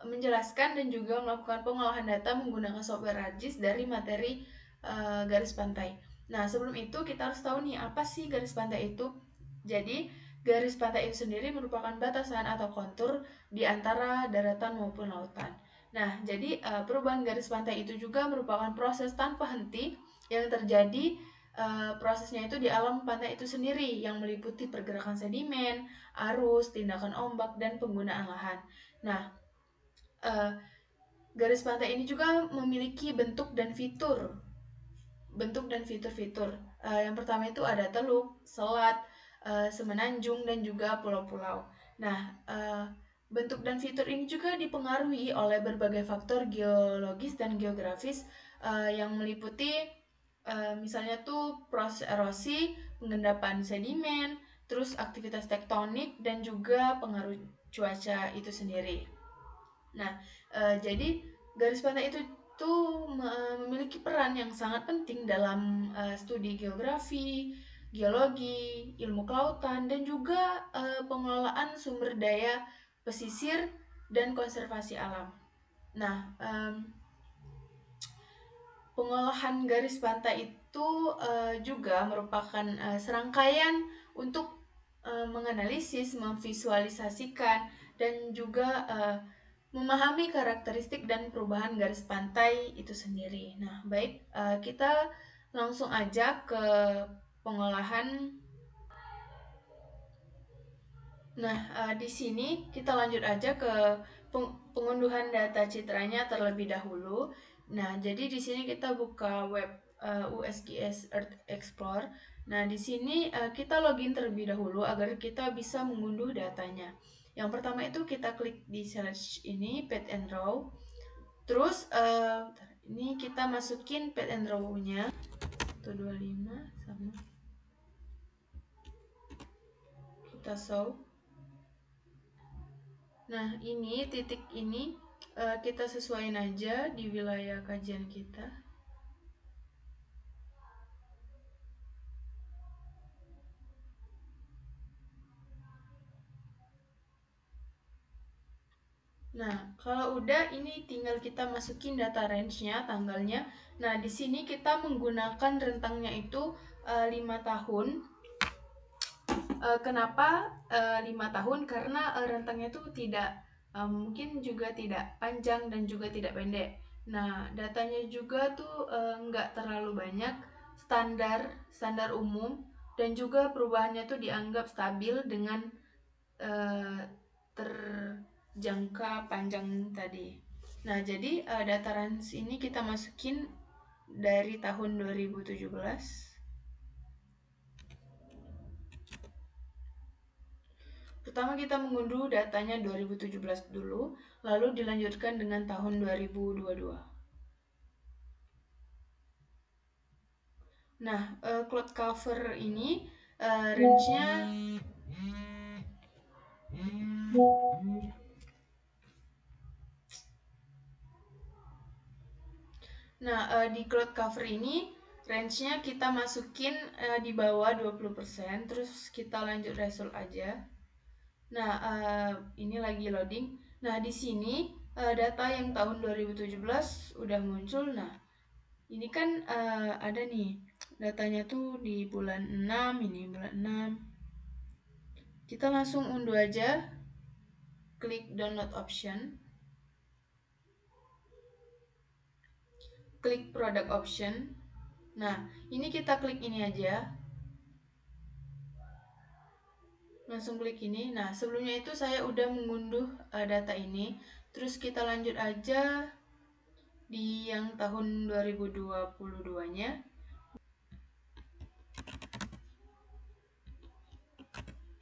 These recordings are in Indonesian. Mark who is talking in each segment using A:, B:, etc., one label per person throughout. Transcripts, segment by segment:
A: menjelaskan dan juga melakukan pengolahan data menggunakan software ArcGIS dari materi garis pantai. Nah, sebelum itu kita harus tahu nih apa sih garis pantai itu. Jadi, garis pantai itu sendiri merupakan batasan atau kontur di antara daratan maupun lautan. Nah, jadi perubahan garis pantai itu juga merupakan proses tanpa henti yang terjadi. Prosesnya itu di alam pantai itu sendiri yang meliputi pergerakan sedimen, arus, tindakan ombak, dan penggunaan lahan. Nah, uh, garis pantai ini juga memiliki bentuk dan fitur-fitur. Yang pertama itu ada teluk, selat, semenanjung, dan juga pulau-pulau. Nah, bentuk dan fitur ini juga dipengaruhi oleh berbagai faktor geologis dan geografis yang meliputi misalnya tuh proses erosi, pengendapan sedimen, terus aktivitas tektonik, dan juga pengaruh cuaca itu sendiri. Nah, jadi garis pantai itu tuh memiliki peran yang sangat penting dalam studi geografi, geologi, ilmu kelautan, dan juga pengelolaan sumber daya pesisir dan konservasi alam. Nah, pengolahan garis pantai itu juga merupakan serangkaian untuk menganalisis, memvisualisasikan, dan juga memahami karakteristik dan perubahan garis pantai itu sendiri. Nah, baik, kita langsung aja ke pengolahan. Nah, di sini kita lanjut aja ke pengunduhan data citranya terlebih dahulu. Nah, jadi di sini kita buka web USGS Earth Explorer. Nah, di sini kita login terlebih dahulu agar kita bisa mengunduh datanya. Yang pertama itu kita klik di search ini, Pad and Raw. Terus ini kita masukin Pad and Raw-nya 125 sama kita show. Nah, ini titik ini kita sesuaiin aja di wilayah kajian kita. Nah, kalau udah ini tinggal kita masukin data range-nya, tanggalnya. Nah, di sini kita menggunakan rentangnya itu 5 tahun. Kenapa 5 tahun? Karena rentangnya itu tidak mungkin juga tidak panjang dan juga tidak pendek. Nah, datanya juga tuh nggak terlalu banyak, standar umum, dan juga perubahannya tuh dianggap stabil dengan terjangka panjang tadi. Nah, jadi data range ini kita masukin dari tahun 2017. Pertama kita mengunduh datanya 2017 dulu, lalu dilanjutkan dengan tahun 2022. Nah, cloud cover ini range-nya di cloud cover ini range-nya kita masukin di bawah 20%, terus kita lanjut result aja. Nah, ini lagi loading. Nah, di sini data yang tahun 2017 udah muncul. Nah, ini kan ada nih datanya tuh di bulan 6, ini bulan 6. Kita langsung unduh aja. Klik download option. Klik product option. Nah, ini kita klik ini aja. Langsung klik ini. Nah, sebelumnya itu saya udah mengunduh data ini. Terus kita lanjut aja di yang tahun 2022-nya.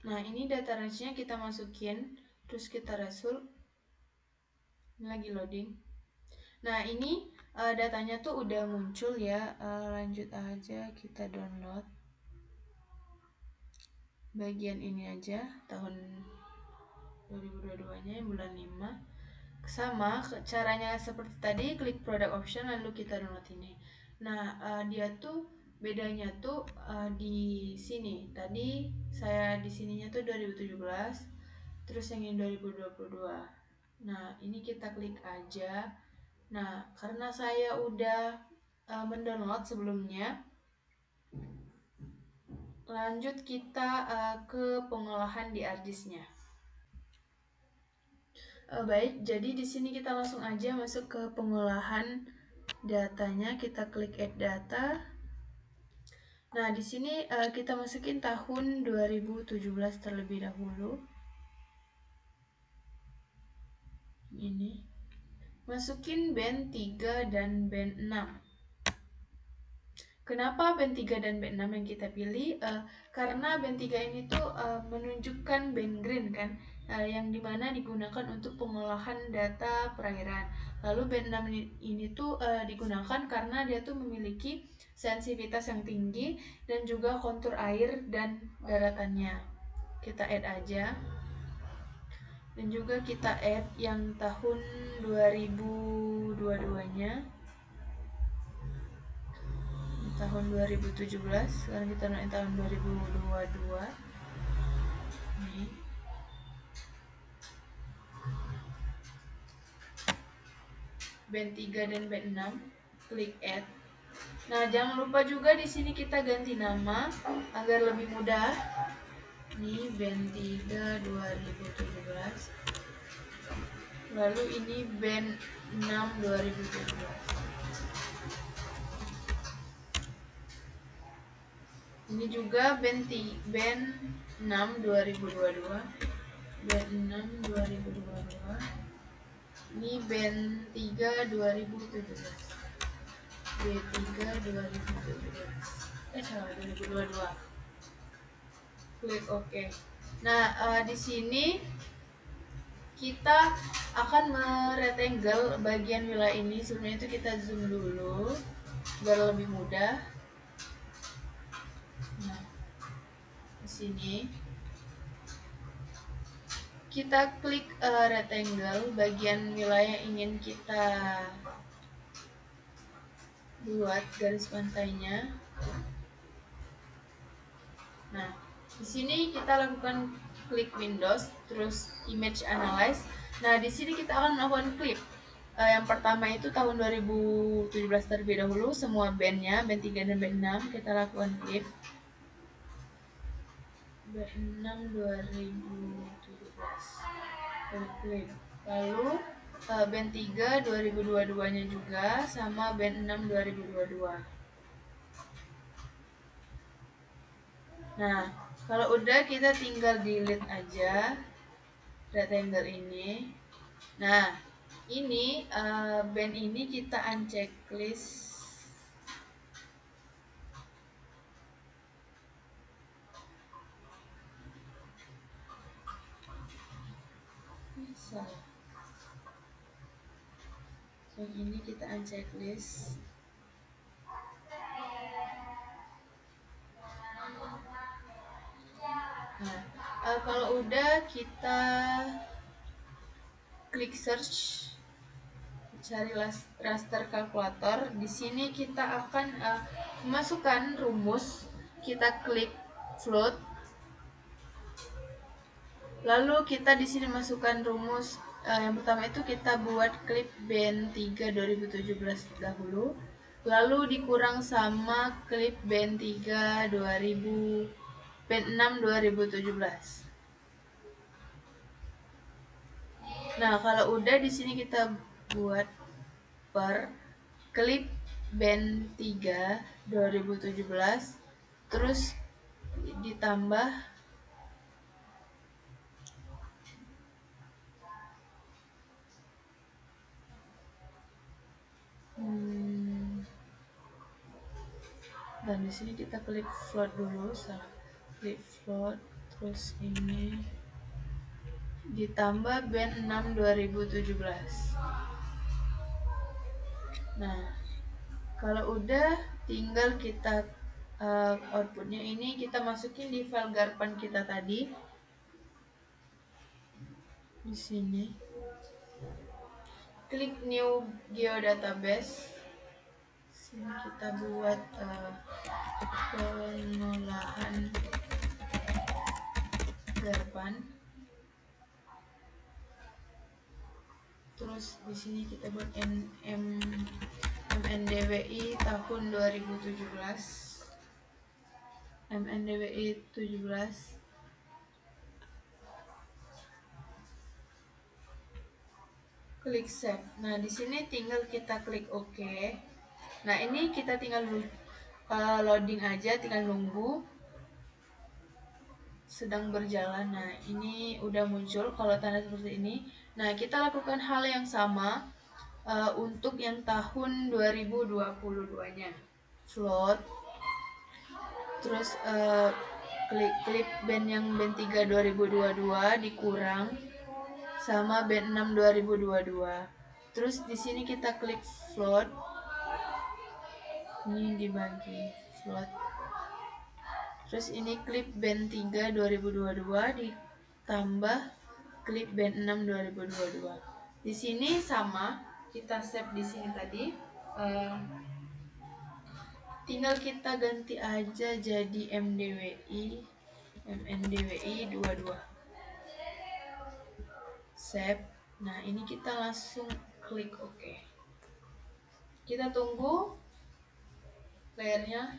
A: Nah, ini data range-nya kita masukin, terus kita result. Ini lagi loading. Nah, ini datanya tuh udah muncul ya. Lanjut aja kita download. Bagian ini aja, tahun 2022-nya bulan 5. Sama caranya seperti tadi, klik product option lalu kita download ini. Nah, dia tuh bedanya tuh di sini. Tadi saya di sininya tuh 2017, terus yang ini 2022. Nah, ini kita klik aja. Nah, karena saya udah mendownload sebelumnya, lanjut kita ke pengolahan di harddisknya. Baik, jadi di sini kita langsung aja masuk ke pengolahan datanya. Kita klik add data. Nah, di sini kita masukin tahun 2017 terlebih dahulu. Ini. Masukin band 3 dan band 6. Kenapa band 3 dan band 6 yang kita pilih? Karena band 3 ini tuh menunjukkan band green kan, yang dimana digunakan untuk pengolahan data perairan. Lalu band 6 ini tuh digunakan karena dia tuh memiliki sensitivitas yang tinggi dan juga kontur air dan daratannya. Kita add aja. Dan juga kita add yang tahun 2022-nya. Tahun 2017, sekarang kita naik tahun 2022. Nih. Band 3 dan band 6, klik add. Nah, jangan lupa juga di sini kita ganti nama agar lebih mudah. Ini band 3 2017. Lalu ini band 6 2017. Ini juga band 6 2022. Band 6 2022. Ini band 3 2017. B3 2017. Salah, 2022. Klik OK. Nah, di sini kita akan merectangle bagian wilayah ini. Sebelumnya itu kita zoom dulu biar lebih mudah. Nah, di sini kita klik rectangle bagian wilayah yang ingin kita buat garis pantainya. Nah, di sini kita lakukan klik Windows, terus Image Analyze. Nah, di sini kita akan melakukan clip. Yang pertama itu tahun 2017 terlebih dahulu, semua bandnya, band 3 dan band 6, kita lakukan clip. Band 6 2017. Clip. Lalu band 3 2022-nya juga, sama band 6 2022. Nah, kalau udah kita tinggal delete aja rectangle ini. Nah, ini band ini kita unchecklist. Salah. Yang ini kita unchecklist. Nah, kalau udah kita klik search, cari raster kalkulator. Di sini kita akan memasukkan rumus. Kita klik float. Lalu kita di sini masukkan rumus. Yang pertama itu kita buat klip band 3 2017 dahulu. Lalu dikurang sama klip band 3 2000 band 6 2017. Nah, kalau udah di sini kita buat per klip band 3 2017, terus ditambah dan di sini kita klik float dulu, klik float, terus ini ditambah band 6 2017. Nah, kalau udah tinggal kita outputnya ini kita masukin di file garpan kita tadi. Di sini klik new geodatabase. Sini kita buat pengolahan garpan. Terus di sini kita buat MNDWI tahun 2017. MNDWI 17. Klik save. Nah, di sini tinggal kita klik OK. Nah, ini kita tinggal loading aja, tinggal nunggu sedang berjalan. Nah, ini udah muncul kalau tanda seperti ini. Nah, kita lakukan hal yang sama untuk yang tahun 2022-nya. Float, terus klik klip band yang band 3 2022 dikurang sama band 6 2022. Terus di sini kita klik float. Ini dibagi float. Terus ini klip band 3 2022 ditambah klip band 6 2022. Di sini sama, kita save di sini tadi. Tinggal kita ganti aja jadi MNDWI 22. Save. Nah, ini kita langsung klik OK. Kita tunggu layarnya.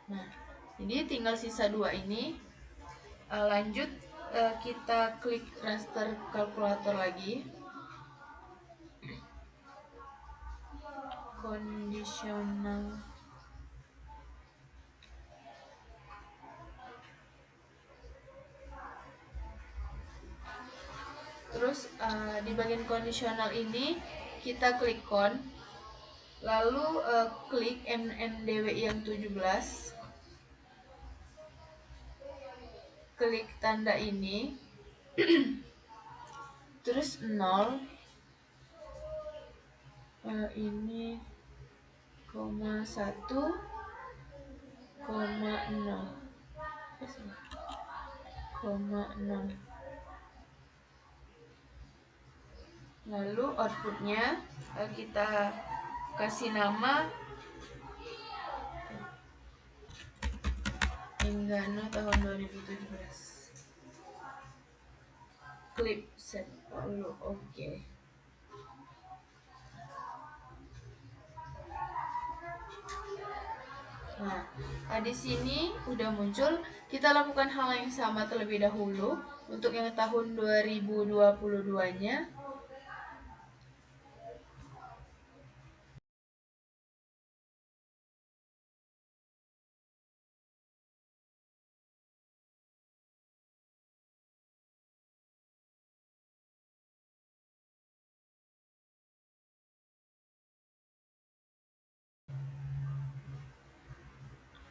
A: Nah, ini tinggal sisa 2 ini. Lanjut kita klik raster kalkulator lagi. Kondisional. Terus di bagian kondisional ini kita klik kon, lalu klik MNDWI yang 17, klik tanda ini, terus 0, ini 1, 0, 0. Lalu outputnya kita kasih nama Enggano tahun 2017. Klik set dulu, oke. Nah, di sini udah muncul. Kita lakukan hal yang sama terlebih dahulu untuk yang tahun 2022-nya.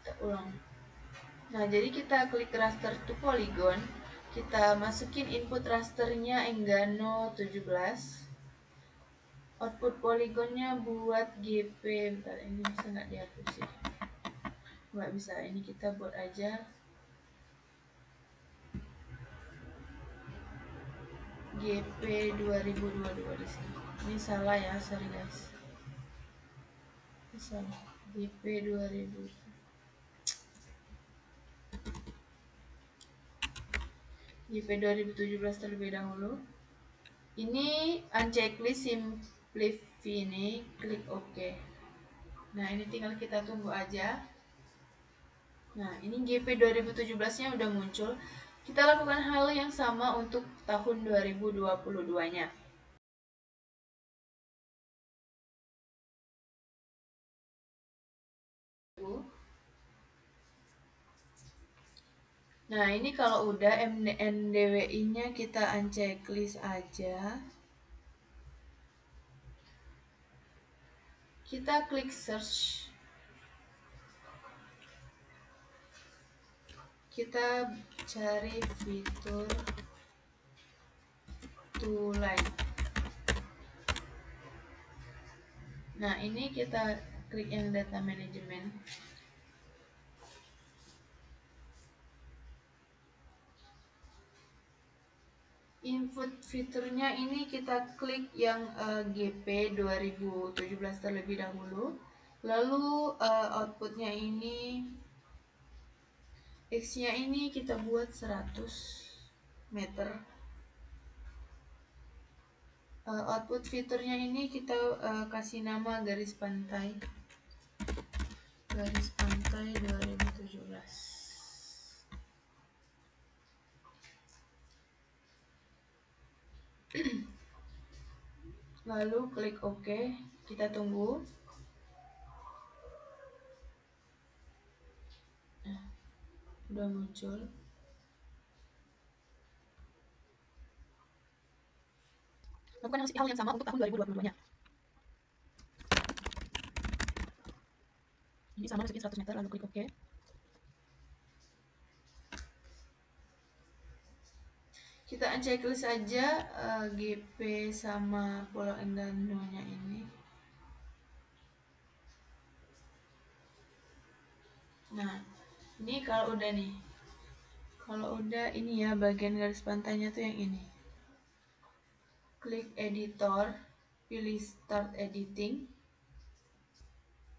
A: Kita ulang. Nah, jadi kita klik raster to polygon. Kita masukin input rasternya Enggano 17. Output poligonnya buat GP. Bentar, ini bisa nggak dihapus sih? Nggak bisa, ini kita buat aja GP 2022 di sini. Ini salah ya, sorry guys. Ini salah. GP 2000. GP 2017 terlebih dahulu. Ini unchecklist simplify ini, klik OK. Nah, ini tinggal kita tunggu aja. Nah, ini GP 2017-nya udah muncul. Kita lakukan hal yang sama untuk tahun 2022-nya. Nah, ini kalau udah MNDWI-nya kita unchecklist aja. Kita klik search. Kita cari fitur toolline. Nah, ini kita klik yang data management. Input fiturnya ini kita klik yang GP 2017 terlebih dahulu. Lalu outputnya ini X-nya ini kita buat 100. meter. Output fiturnya ini kita kasih nama garis pantai 2017. Lalu klik OK, kita tunggu. Nah, udah muncul. Lakukan hal yang sama untuk tahun 2022-nya. Ini sama, masukin 100 meter, lalu klik OK. Kita checklist aja GP sama Pulau Enggano-nya ini. Nah, ini kalau udah nih. Kalau udah ini ya, bagian garis pantainya tuh yang ini. Klik editor, pilih start editing.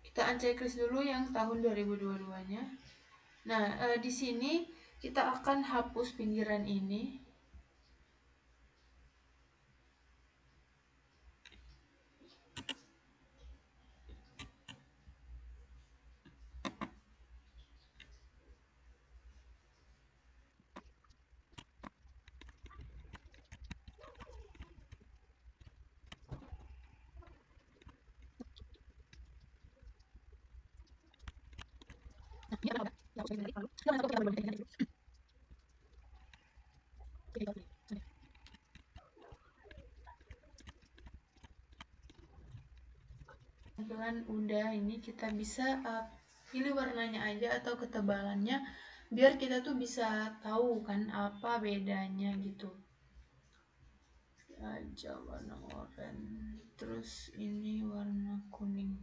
A: Kita unchecklist dulu yang tahun 2022-nya. Nah, di sini kita akan hapus pinggiran ini. Nah, ini adalah ya, hapus pinggiran lalu. Kita langsung ke pinggiran dulu. Oke, tampilan udah ini, kita bisa pilih warnanya aja atau ketebalannya biar kita tuh bisa tahu kan apa bedanya gitu. Aja warna oranye, terus ini warna kuning.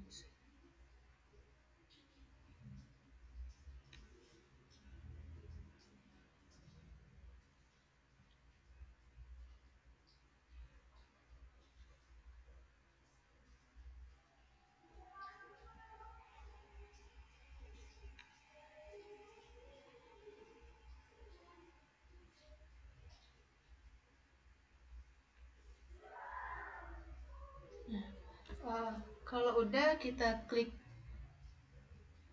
A: Kalau udah, kita klik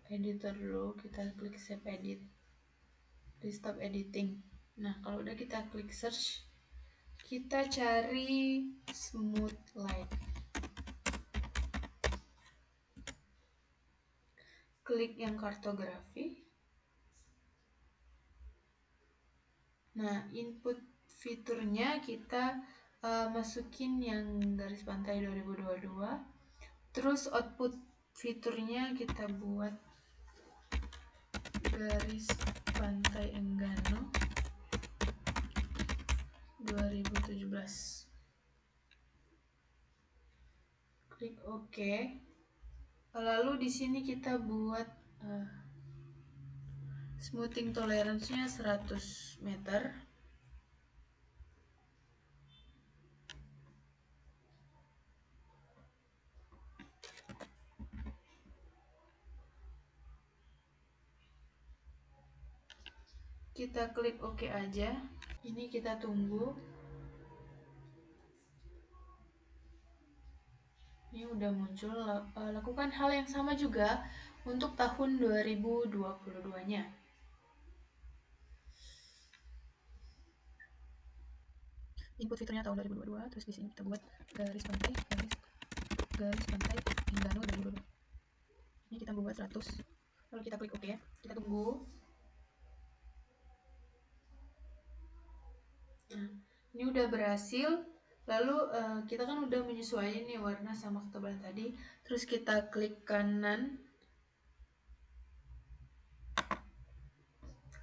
A: editor dulu, kita klik save edit, di stop editing. Nah, kalau udah kita klik search, kita cari smooth light, klik yang kartografi. Nah, input fiturnya kita masukin yang garis pantai 2022. Terus output fiturnya kita buat garis pantai Enggano 2017. Klik OK. Lalu di sini kita buat smoothing tolerance-nya 100 meter. Kita klik OK aja. Ini kita tunggu. Ini udah muncul. Lakukan hal yang sama juga untuk tahun 2022-nya. Input fiturnya tahun 2022, terus di sini kita buat garis pantai Enggano 2022. Ini kita buat 100. Lalu kita klik OK. Kita tunggu. Nah, ini udah berhasil. Lalu kita kan udah menyesuaikan nih warna sama ketebalan tadi. Terus kita klik kanan,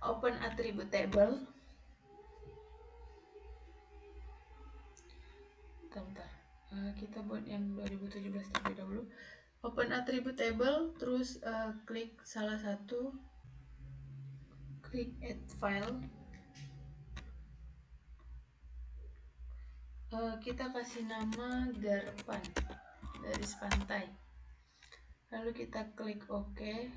A: open attribute table. Bentar, kita buat yang 2017 terlebih dahulu. Open attribute table, terus klik salah satu, klik add file. Kita kasih nama garpan, garis pantai. Lalu kita klik OK.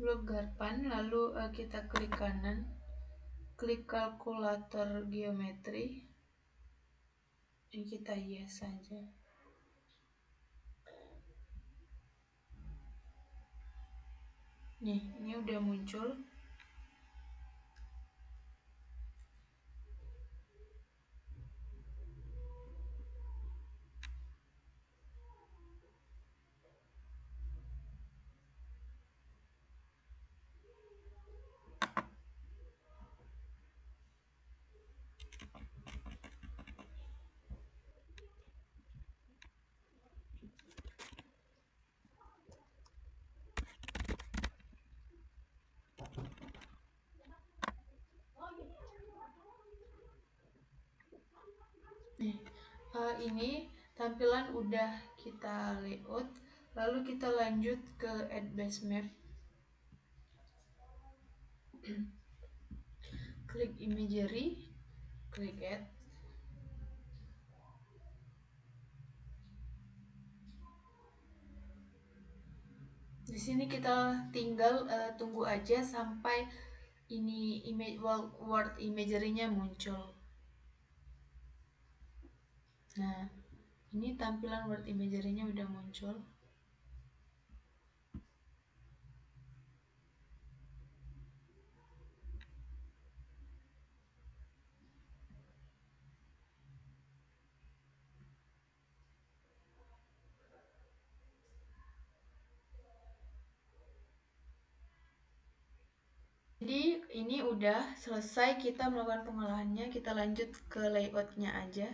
A: blok Garpan, lalu kita klik kanan, klik kalkulator geometri, dan kita yes saja. Nih, ini udah muncul. Nih, ini tampilan udah kita layout, lalu kita lanjut ke add base map. Klik imagery, klik add. Di sini kita tinggal tunggu aja sampai ini image word imagery-nya muncul. Nah, ini tampilan word imagery-nya udah muncul. Jadi ini udah selesai kita melakukan pengolahannya, kita lanjut ke layout-nya aja.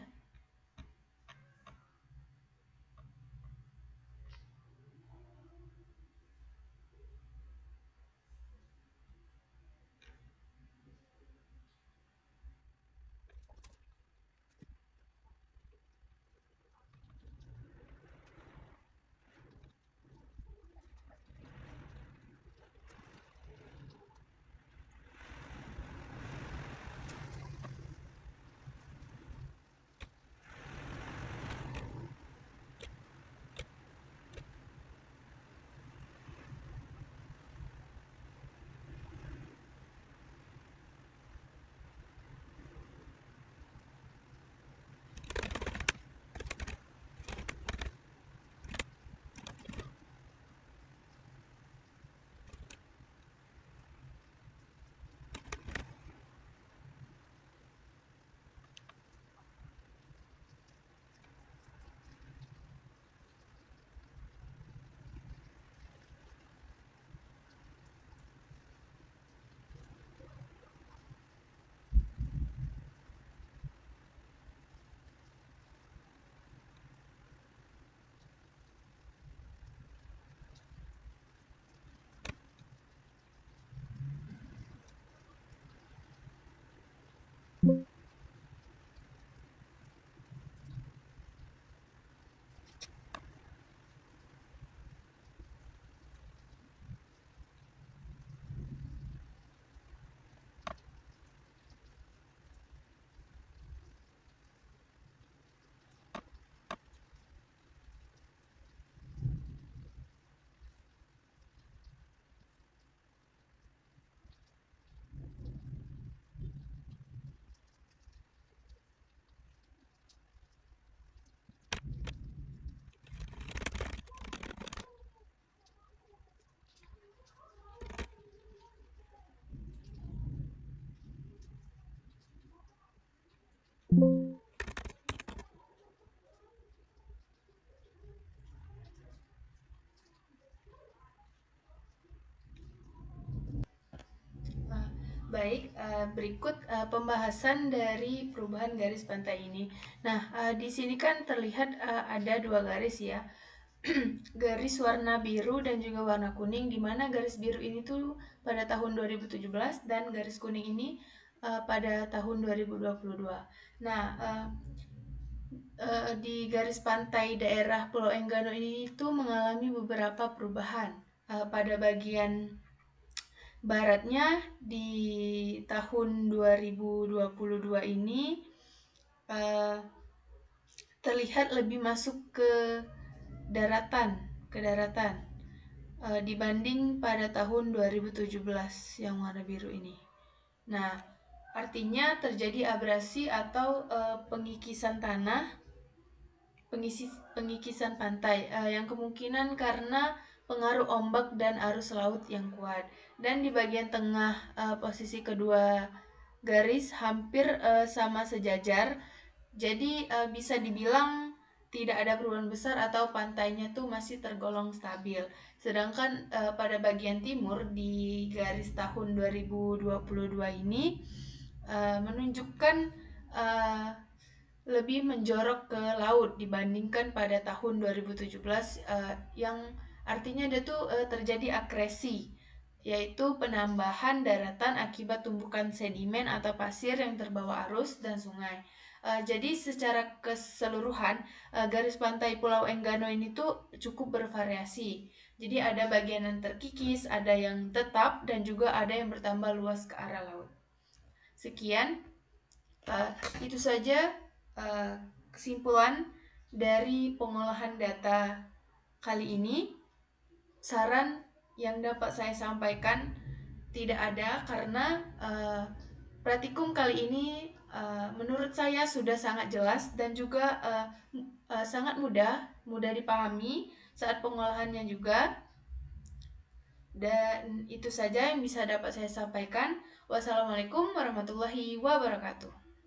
A: Baik, berikut pembahasan dari perubahan garis pantai ini. Nah, di sini kan terlihat ada dua garis ya, garis warna biru dan juga warna kuning, di mana garis biru ini tuh pada tahun 2017 dan garis kuning ini pada tahun 2022. Nah, di garis pantai daerah Pulau Enggano ini tuh mengalami beberapa perubahan. Pada bagian baratnya di tahun 2022 ini uh, terlihat lebih masuk ke daratan, ke daratan. dibanding pada tahun 2017 yang warna biru ini. Nah, artinya terjadi abrasi atau pengikisan tanah, pengikisan pantai yang kemungkinan karena pengaruh ombak dan arus laut yang kuat. Dan di bagian tengah posisi kedua garis hampir sama sejajar. Jadi bisa dibilang tidak ada perubahan besar atau pantainya tuh masih tergolong stabil. Sedangkan pada bagian timur di garis tahun 2022 ini menunjukkan uh, lebih menjorok ke laut dibandingkan pada tahun 2017 yang artinya dia tuh terjadi akresi, yaitu penambahan daratan akibat tumpukan sedimen atau pasir yang terbawa arus dan sungai. Jadi secara keseluruhan garis pantai Pulau Enggano ini tuh cukup bervariasi. Jadi ada bagian yang terkikis, ada yang tetap, dan juga ada yang bertambah luas ke arah laut. Sekian, itu saja kesimpulan dari pengolahan data kali ini. Saran yang dapat saya sampaikan tidak ada karena praktikum kali ini menurut saya sudah sangat jelas dan juga sangat mudah dipahami saat pengolahannya juga. Dan itu saja yang bisa dapat saya sampaikan. Wassalamualaikum warahmatullahi wabarakatuh.